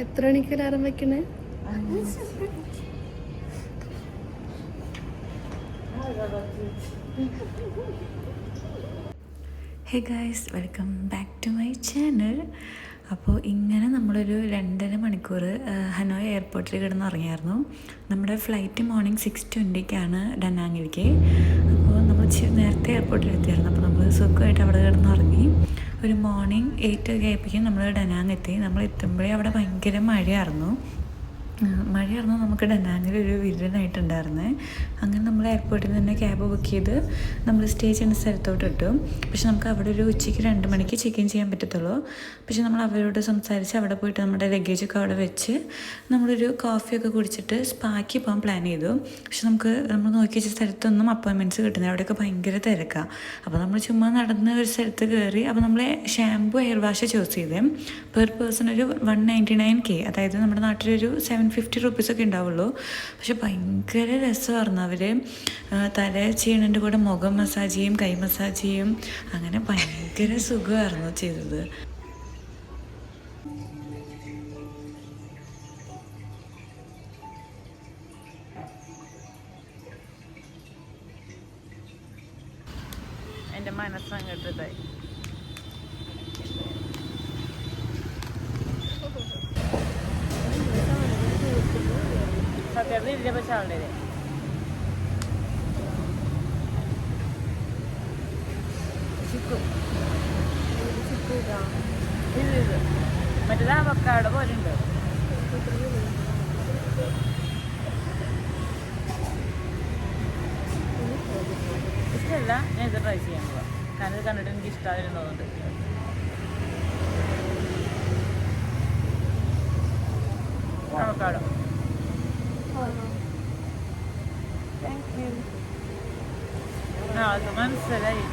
എത്ര മണിക്ക് അലാറം വെക്കണേ? Hey guys, welcome back to my channel. അപ്പോൾ ഇങ്ങനെ നമ്മളൊരു 2.5 മണിക്കൂർ ഹനോയ് എയർപോർട്ടിൽ കിടന്ന് ഉറങ്ങിയായിരുന്നു. നമ്മുടെ ഫ്ലൈറ്റ് മോർണിംഗ് 6:20 ഡനാങ്ങിലേക്ക്. അപ്പോൾ നമ്മൾ നേരത്തെ എയർപോർട്ടിൽ എത്തിയായിരുന്നു. അപ്പോൾ നമ്മൾ സുഖമായിട്ട് അവിടെ കിടന്ന് ഉറങ്ങി. ഒരു മോർണിംഗ് 8 ആയപ്പോഴേക്കും നമ്മൾ ഡനാങ് എത്തി. നമ്മൾ എത്തുമ്പോഴേ അവിടെ ഭയങ്കര മഴയായിരുന്നു. നമുക്ക് ഡനാങ്ങിലൊരു വില്ലനായിട്ടുണ്ടായിരുന്നേ. അങ്ങനെ നമ്മൾ എയർപോർട്ടിൽ നിന്ന് തന്നെ ക്യാബ് ബുക്ക് ചെയ്ത് നമ്മൾ സ്റ്റേ ചെയ്യുന്ന സ്ഥലത്തോട്ട് ഇട്ടു. പക്ഷെ നമുക്ക് അവിടെ ഒരു ഉച്ചയ്ക്ക് 2 മണിക്ക് ചെക്ക് ഇൻ ചെയ്യാൻ പറ്റത്തുള്ളൂ. പക്ഷെ നമ്മൾ അവരോട് സംസാരിച്ച് അവിടെ പോയിട്ട് നമ്മുടെ ലഗേജൊക്കെ അവിടെ വെച്ച് നമ്മളൊരു കോഫിയൊക്കെ കുടിച്ചിട്ട് സ്പായ്ക്ക് പോകാൻ പ്ലാൻ ചെയ്തു. പക്ഷെ നമ്മൾ നോക്കി വെച്ച സ്ഥലത്തൊന്നും അപ്പോയിൻമെൻറ്റ്സ് കിട്ടുന്നില്ല. അവിടെയൊക്കെ ഭയങ്കര തിരക്കാണ്. അപ്പോൾ നമ്മൾ ചുമ്മാ നടന്ന് ഒരു സ്ഥലത്ത് കയറി. അപ്പോൾ നമ്മൾ ഷാമ്പു ഹെയർ വാഷ് ചൂസ് ചെയ്തേ. പെർ പേഴ്സൺ ഒരു 199K, അതായത് നമ്മുടെ നാട്ടിലൊരു 750 റുപ്പീസൊക്കെ ഉണ്ടാവുള്ളൂ. പക്ഷെ ഭയങ്കര രസമായിരുന്നു. അവർ തല ചെയ്യണതിൻ്റെ കൂടെ മുഖം മസാജ് ചെയ്യും, കൈ മസാജ് ചെയ്യും. അങ്ങനെ ഭയങ്കര സുഖമായിരുന്നു ചെയ്തത്. എൻ്റെ മനസ്സങ്ങോട്ടതായി. സത്യം ഇല്ല, പക്ഷെ ആളുടെ ഇത് മറ്റേത് അവക്കാടെ പോലെ ഉണ്ട്. ഇഷ്ടമല്ല, ഞാൻ ഇത് ട്രൈ ചെയ്യാൻ പോവാം. കാരണം ഇത് കണ്ടിട്ട് എനിക്ക് ഇഷ്ടമായിരുന്നതുകൊണ്ട്. അവക്കാടോ അത് മനസ്സിലായി.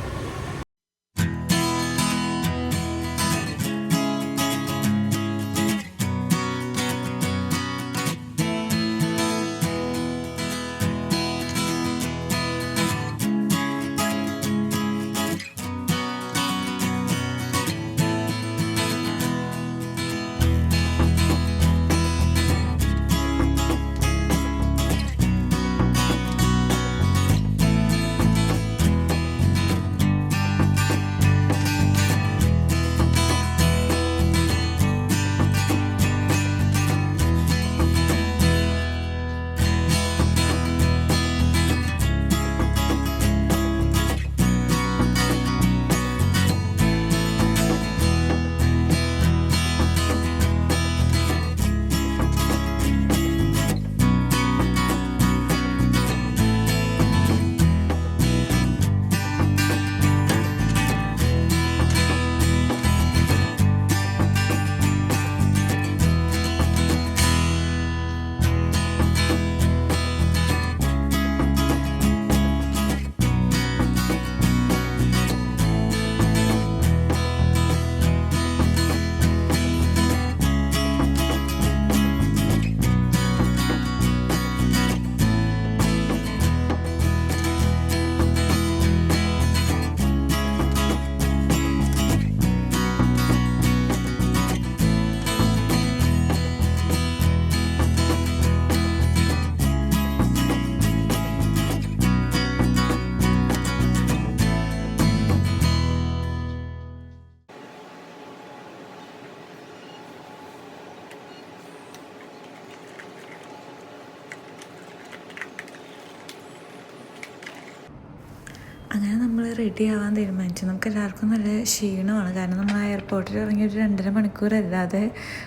അങ്ങനെ നമ്മൾ റെഡി ആവാൻ തീരുമാനിച്ചു. നമുക്ക് എല്ലാവർക്കും നല്ല ക്ഷീണമാണ്. കാരണം നമ്മൾ ആ എയർപോർട്ടിൽ ഇറങ്ങി ഒരു 2.5 മണിക്കൂർ അല്ലാതെ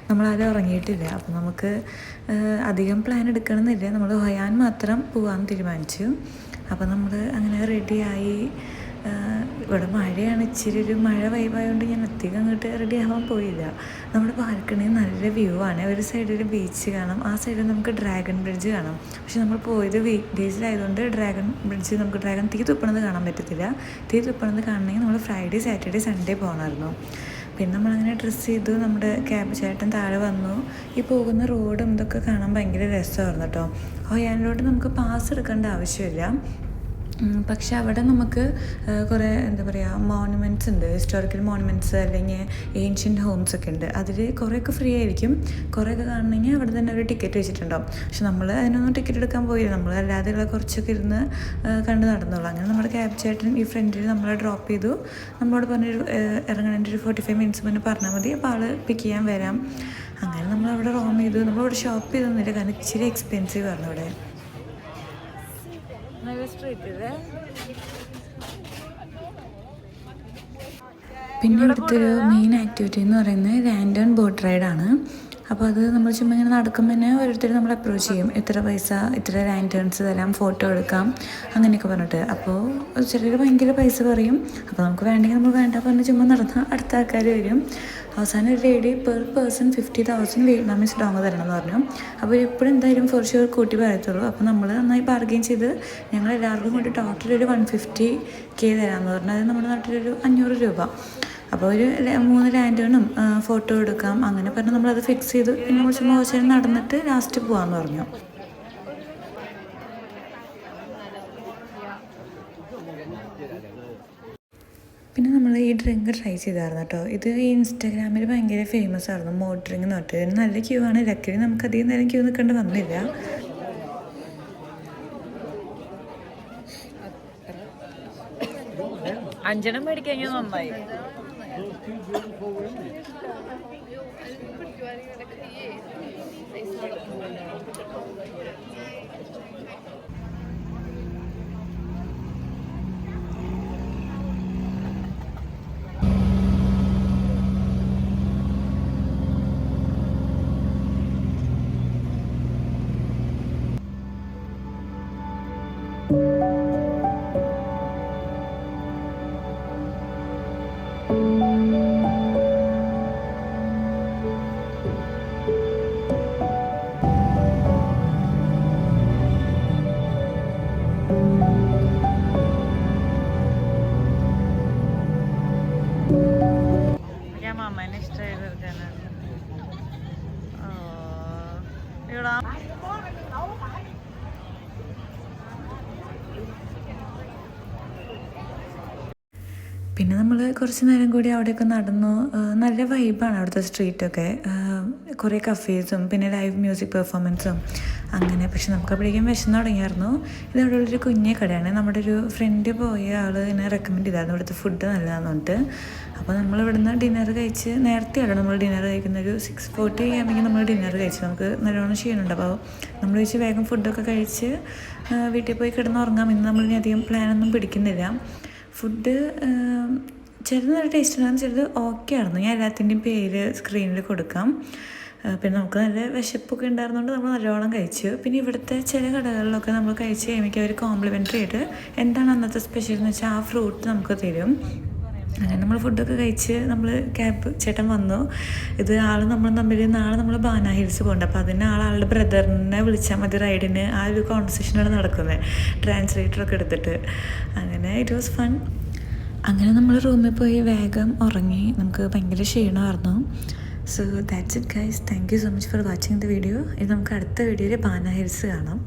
നമ്മളാരും ഉറങ്ങിയിട്ടില്ല. അപ്പോൾ നമുക്ക് അധികം പ്ലാൻ എടുക്കണമെന്നില്ല. നമ്മൾ ഹൊയാൻ മാത്രം പോകാൻ തീരുമാനിച്ചു. അപ്പോൾ നമ്മൾ അങ്ങനെ റെഡിയായി. ഇവിടെ മഴയാണ്, ഇച്ചിരി ഒരു മഴ വൈബായതുകൊണ്ട് ഞാൻ അധികം അങ്ങോട്ട് റെഡി ആവാൻ പോയില്ല. നമ്മുടെ ബാൽക്കണിയിൽ നല്ല വ്യൂ ആണ്. ഒരു സൈഡിൽ ബീച്ച് കാണാം, ആ സൈഡിൽ നമുക്ക് ഡ്രാഗൺ ബ്രിഡ്ജ് കാണാം. പക്ഷെ നമ്മൾ പോയത് വീക്ക് ഡേയ്സിലായതുകൊണ്ട് ഡ്രാഗൺ തീ തുപ്പണത് കാണാൻ പറ്റത്തില്ല. തീ തുപ്പണത് കാണണമെങ്കിൽ നമ്മൾ ഫ്രൈഡേ, സാറ്റർഡേ, സൺഡേ പോകണമായിരുന്നു. പിന്നെ നമ്മളങ്ങനെ ഡ്രസ്സ് ചെയ്തു. നമ്മുടെ ക്യാബ് ചേട്ടൻ താഴെ വന്നു. ഈ പോകുന്ന റോഡും ഇതൊക്കെ കാണാൻ ഭയങ്കര രസമായിരുന്നു കേട്ടോ. ഹൊയാനിലോട്ട് നമുക്ക് പാസ് എടുക്കേണ്ട ആവശ്യമില്ല. പക്ഷെ അവിടെ നമുക്ക് കുറേ എന്താ പറയുക മോണുമെൻറ്റ്സ് ഉണ്ട്, ഹിസ്റ്റോറിക്കൽ മോണുമെൻറ്റ്സ് അല്ലെങ്കിൽ ഏൻഷ്യൻറ്റ് ഹോംസ് ഒക്കെ ഉണ്ട്. അതിൽ കുറേയൊക്കെ ഫ്രീ ആയിരിക്കും, കുറേയൊക്കെ കാണണമെങ്കിൽ അവിടെ തന്നെ ഒരു ടിക്കറ്റ് വെച്ചിട്ടുണ്ടാവും. പക്ഷെ നമ്മൾ അതിനൊന്നും ടിക്കറ്റ് എടുക്കാൻ പോയില്ല, നമ്മൾ അല്ലാതെയുള്ള കുറച്ചൊക്കെ ഇരുന്ന് കണ്ട് നടന്നോളൂ. അങ്ങനെ നമ്മുടെ ക്യാബ് ചേട്ടൻ ഈ ഫ്രണ്ടിൽ നമ്മളെ ഡ്രോപ്പ് ചെയ്തു. നമ്മളോട് പറഞ്ഞൊരു ഇറങ്ങണേൻ്റെ ഒരു 45 മിനിറ്റ്സ് മുന്നേ പറഞ്ഞാൽ മതി, അപ്പോൾ ആൾ പിക്ക് ചെയ്യാൻ വരാം. അങ്ങനെ നമ്മളവിടെ റോം ചെയ്തു. നമ്മളവിടെ ഷോപ്പ് ചെയ്തൊന്നുമില്ല, കാരണം ഇച്ചിരി എക്സ്പെൻസീവ് ആയിരുന്നു അവിടെ. പിന്നെ ഇവിടുത്തെ ഒരു മെയിൻ ആക്ടിവിറ്റി എന്ന് പറയുന്നത് ലാൻഡേൺ ബോട്ട് റൈഡാണ്. അപ്പോൾ അത് നമ്മൾ ചുമ്മാ ഇങ്ങനെ നടക്കുമ്പോൾ തന്നെ ഓരോരുത്തർ നമ്മൾ അപ്രോച്ച് ചെയ്യും, ഇത്ര പൈസ, ഇത്ര ലാൻഡേൺസ് തരാം, ഫോട്ടോ എടുക്കാം, അങ്ങനെയൊക്കെ പറഞ്ഞിട്ട്. അപ്പോൾ ചിലർ ഭയങ്കര പൈസ പറയും. അപ്പോൾ നമുക്ക് വേണ്ടെങ്കിൽ നമ്മൾ വേണ്ട പറഞ്ഞ് ചുമ്മാ നടന്നാൽ അടുത്ത ആൾക്കാർ വരും. അവസാനം ഒരു lady per person 50,000 Vietnamese Dong തരണം എന്ന് പറഞ്ഞു. അപ്പോൾ എപ്പോഴും എന്തായാലും ഫോർ ഷുവർ കൂട്ടി പറയത്തുള്ളൂ. അപ്പോൾ നമ്മൾ നന്നായി ബാർഗെയിൻ ചെയ്ത് ഞങ്ങൾ എല്ലാവർക്കും കൂടി ടോട്ടൽ ഒരു 150K തരാമെന്ന് പറഞ്ഞു. അത് നമ്മുടെ നാട്ടിലൊരു 500 രൂപ. അപ്പോൾ ഒരു 3 ലാൻഡേണും ഫോട്ടോ എടുക്കാം അങ്ങനെ പറഞ്ഞ് നമ്മളത് ഫിക്സ് ചെയ്തു. പിന്നെ നമ്മൾ ചുമ്മാ കുറച്ച് നടന്നിട്ട് ലാസ്റ്റ് പോകാമെന്ന് പറഞ്ഞു. പിന്നെ നമ്മൾ ഈ ഡ്രിങ്ക് ട്രൈ ചെയ്തായിരുന്നു കേട്ടോ. ഇത് ഈ ഇൻസ്റ്റാഗ്രാമിൽ ഭയങ്കര ഫേമസ് ആയിരുന്നു, മോട്ട് ഡ്രിങ്ക് എന്ന് പറഞ്ഞിട്ട്. ഇതിന് നല്ല ക്യൂ ആണ്. ലക്കിന് നമുക്ക് അധികം നേരം ക്യൂ നിൽക്കേണ്ടി വന്നില്ല. അഞ്ചെണ്ണം മേടിക്കഴിഞ്ഞാൽ നന്നായി. മാമനെ ഇഷ്ടമായി തീർക്കാനാണ്. ഇവിടെ പിന്നെ നമ്മൾ കുറച്ച് നേരം കൂടി അവിടെയൊക്കെ നടന്നു. നല്ല വൈബാണ് അവിടുത്തെ സ്ട്രീറ്റൊക്കെ, കുറേ കഫേസും പിന്നെ ലൈവ് മ്യൂസിക് പെർഫോമൻസും അങ്ങനെ. പക്ഷെ നമുക്ക് അപ്പോഴേക്കും വിശന്ന് തുടങ്ങിയായിരുന്നു. ഇത് അവിടെ ഉള്ളൊരു കുഞ്ഞേ കടയാണ്. നമ്മുടെ ഒരു ഫ്രണ്ട് പോയ ആൾ എന്നെ റെക്കമെൻഡ് ചെയ്തായിരുന്നു ഇവിടുത്തെ ഫുഡ് നല്ലതാണെന്ന് പറഞ്ഞിട്ട്. അപ്പോൾ നമ്മൾ ഇവിടുന്ന് ഡിന്നർ കഴിച്ച്, നേരത്തെയാണ് നമ്മൾ ഡിന്നർ കഴിക്കുന്ന, ഒരു 6:40 ആകുമ്പോൾ നമ്മൾ ഡിന്നർ കഴിച്ച്. നമുക്ക് നല്ലോണം ക്ഷീണമുണ്ട്. അപ്പോൾ നമ്മൾ വെച്ച് വേഗം ഫുഡൊക്കെ കഴിച്ച് വീട്ടിൽ പോയി കിടന്നുറങ്ങാം. ഇന്ന് നമ്മളിനി അധികം പ്ലാനൊന്നും പിടിക്കുന്നില്ല. ഫുഡ് ചിലത് നല്ല ടേസ്റ്റ് ഉണ്ടാകും, ചിലത് ഓക്കെ ആയിരുന്നു. ഞാൻ എല്ലാത്തിൻ്റെയും പേര് സ്ക്രീനിൽ കൊടുക്കാം. പിന്നെ നമുക്ക് നല്ല വിശപ്പൊക്കെ ഉണ്ടായിരുന്നുകൊണ്ട് നമ്മൾ നല്ലോണം കഴിച്ചു. പിന്നെ ഇവിടുത്തെ ചില കടകളിലൊക്കെ നമ്മൾ കഴിച്ച് കഴിയുമ്പോൾ അവർ കോംപ്ലിമെൻ്ററി ആയിട്ട് എന്താണ് അന്നത്തെ സ്പെഷ്യൽ എന്ന് വെച്ചാൽ ആ ഫ്രൂട്ട് നമുക്ക് തരും. അങ്ങനെ നമ്മൾ ഫുഡൊക്കെ കഴിച്ച് നമ്മൾ ക്യാബ് ചേട്ടൻ വന്നു. ഇത് നമ്മൾ തമ്മിൽ നാളെ നമ്മൾ ബാന ഹിൽസ് പോകുന്നുണ്ട്. അപ്പോൾ അതിന് ആളുടെ ബ്രദറിനെ വിളിച്ചാൽ മതി റൈഡിന്. ആ ഒരു കോൺവെർസേഷനാണ് നടക്കുന്നത്, ട്രാൻസ്ലേറ്ററൊക്കെ എടുത്തിട്ട്. അങ്ങനെ ഇറ്റ് വാസ് ഫൺ. അങ്ങനെ നമ്മൾ റൂമിൽ പോയി വേഗം ഉറങ്ങി. നമുക്ക് ഭയങ്കര ക്ഷീണമായിരുന്നു. So that's it guys. Thank you so much for watching the video. ഇത് നമുക്ക് അടുത്ത വീഡിയോയിൽ ബാന ഹിൽസ് കാണാം.